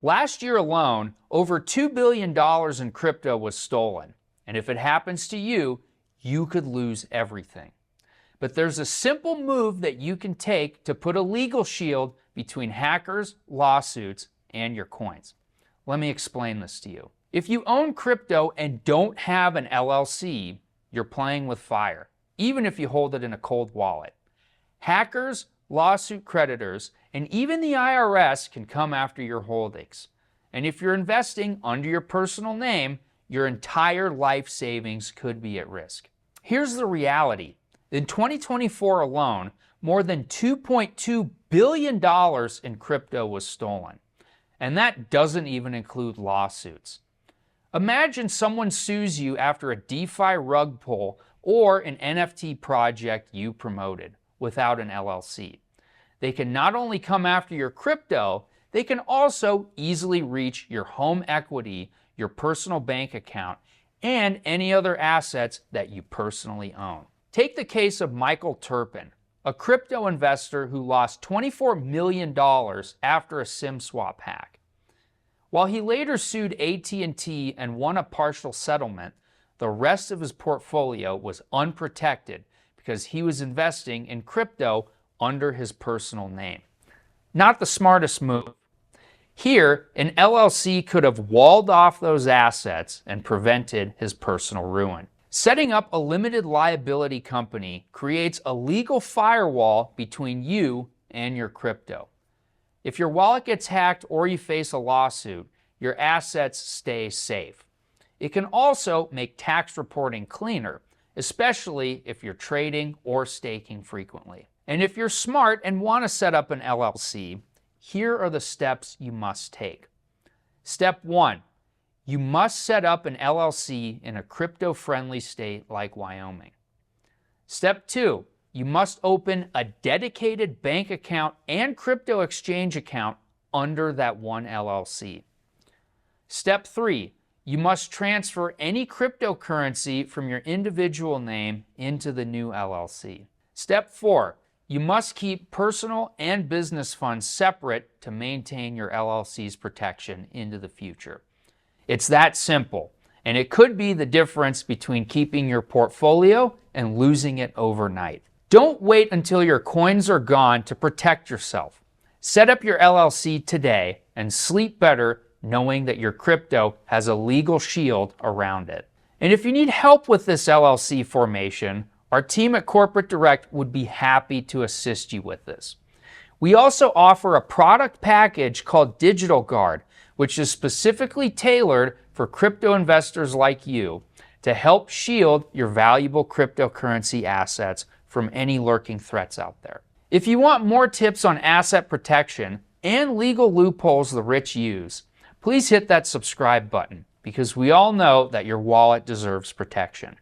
Last year alone, over $2 billion in crypto was stolen. And if it happens to you, you could lose everything. But there's a simple move that you can take to put a legal shield between hackers, lawsuits, and your coins. Let me explain this to you. If you own crypto and don't have an LLC, you're playing with fire, even if you hold it in a cold wallet. Hackers, lawsuit creditors, and even the IRS can come after your holdings. And if you're investing under your personal name, your entire life savings could be at risk. Here's the reality. In 2024 alone, more than $2.2 billion in crypto was stolen. And that doesn't even include lawsuits. Imagine someone sues you after a DeFi rug pull or an NFT project you promoted without an LLC. They can not only come after your crypto, they can also easily reach your home equity, your personal bank account, and any other assets that you personally own. Take the case of Michael Turpin, a crypto investor who lost $24 million after a SIM swap hack. While he later sued AT&T and won a partial settlement, the rest of his portfolio was unprotected because he was investing in crypto under his personal name. Not the smartest move. Here, an LLC could have walled off those assets and prevented his personal ruin. Setting up a limited liability company creates a legal firewall between you and your crypto. If your wallet gets hacked or you face a lawsuit, your assets stay safe. It can also make tax reporting cleaner, especially if you're trading or staking frequently. And if you're smart and want to set up an LLC, here are the steps you must take. Step 1, you must set up an LLC in a crypto-friendly state like Wyoming. Step 2, you must open a dedicated bank account and crypto exchange account under that one LLC. Step 3, you must transfer any cryptocurrency from your individual name into the new LLC. Step 4, you must keep personal and business funds separate to maintain your LLC's protection into the future. It's that simple, and it could be the difference between keeping your portfolio and losing it overnight. Don't wait until your coins are gone to protect yourself. Set up your LLC today and sleep better knowing that your crypto has a legal shield around it. And if you need help with this LLC formation, our team at Corporate Direct would be happy to assist you with this. We also offer a product package called Digital Guard, which is specifically tailored for crypto investors like you to help shield your valuable cryptocurrency assets from any lurking threats out there. If you want more tips on asset protection and legal loopholes the rich use, please hit that subscribe button because we all know that your wallet deserves protection.